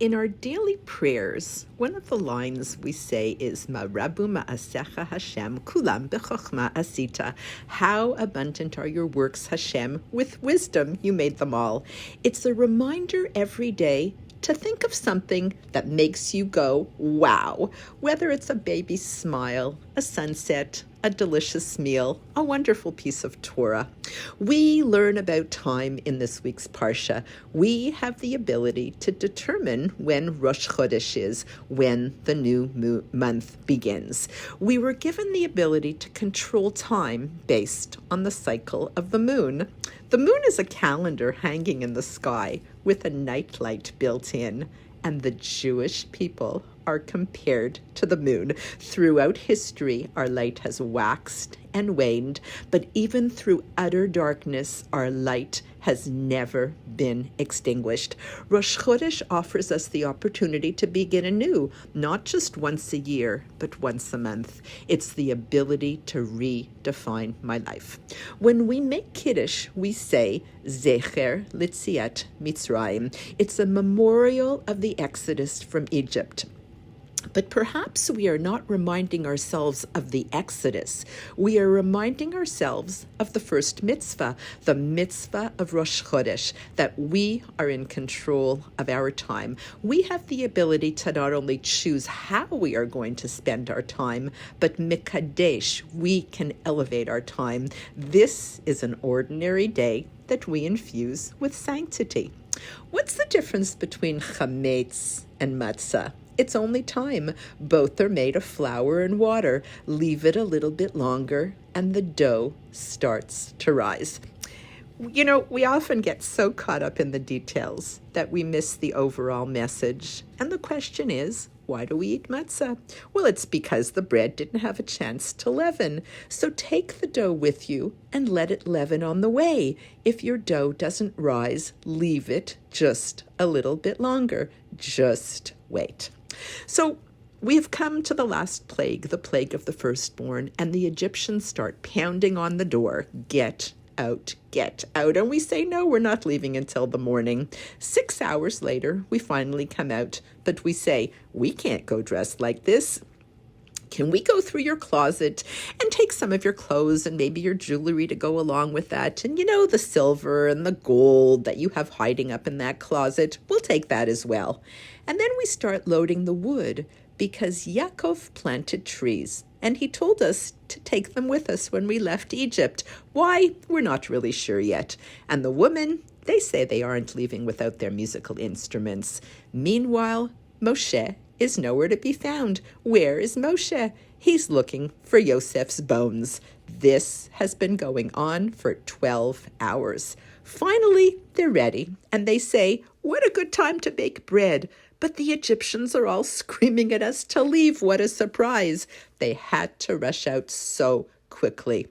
In our daily prayers, one of the lines we say is Ma rabu ma'asecha Hashem kulam b'chochma asita. How abundant are your works, Hashem? With wisdom you made them all. It's a reminder every day to think of something that makes you go, wow, whether it's a baby's smile, a sunset, a delicious meal, a wonderful piece of Torah. We learn about time in this week's Parsha. We have the ability to determine when Rosh Chodesh is, when the new month begins. We were given the ability to control time based on the cycle of the moon. The moon is a calendar hanging in the sky with a nightlight built in, and the Jewish people are compared to the moon. Throughout history, our light has waxed and waned, but even through utter darkness, our light has never been extinguished. Rosh Chodesh offers us the opportunity to begin anew, not just once a year, but once a month. It's the ability to redefine my life. When we make Kiddush, we say, Zecher Litziat Mitzrayim. It's a memorial of the Exodus from Egypt. But perhaps we are not reminding ourselves of the Exodus. We are reminding ourselves of the first mitzvah, the mitzvah of Rosh Chodesh, that we are in control of our time. We have the ability to not only choose how we are going to spend our time, but mikadesh, we can elevate our time. This is an ordinary day that we infuse with sanctity. What's the difference between chametz and matzah? It's only time. Both are made of flour and water. Leave it a little bit longer, and the dough starts to rise. You know, we often get so caught up in the details that we miss the overall message. And the question is, why do we eat matzah? Well, it's because the bread didn't have a chance to leaven. So take the dough with you and let it leaven on the way. If your dough doesn't rise, leave it just a little bit longer. Just wait. So we have come to the last plague, the plague of the firstborn, and the Egyptians start pounding on the door. Get out, get out. And we say, no, we're not leaving until the morning. 6 hours later, we finally come out, but we say, we can't go dressed like this. Can we go through your closet and take some of your clothes and maybe your jewelry to go along with that? And you know, the silver and the gold that you have hiding up in that closet, we'll take that as well. And then we start loading the wood because Yaakov planted trees and he told us to take them with us when we left Egypt. Why? We're not really sure yet. And the women, they say they aren't leaving without their musical instruments. Meanwhile, Moshe is nowhere to be found. Where is Moshe? He's looking for Yosef's bones. This has been going on for 12 hours. Finally, they're ready, and they say, what a good time to bake bread. But the Egyptians are all screaming at us to leave. What a surprise. They had to rush out so quickly.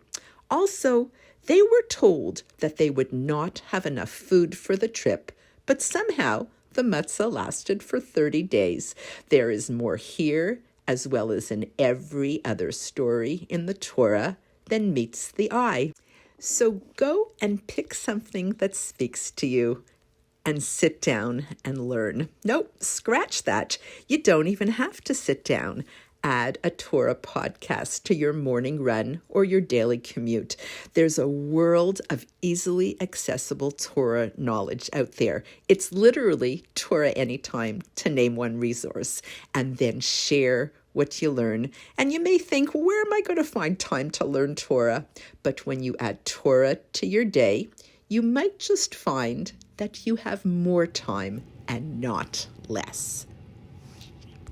Also, they were told that they would not have enough food for the trip, but somehow the matzah lasted for 30 days. There is more here, as well as in every other story in the Torah, than meets the eye. So go and pick something that speaks to you and sit down and learn. Nope, scratch that. You don't even have to sit down. Add a Torah podcast to your morning run or your daily commute. There's a world of easily accessible Torah knowledge out there. It's literally Torah Anytime, to name one resource, and then share what you learn. And you may think, where am I going to find time to learn Torah? But when you add Torah to your day, you might just find that you have more time and not less.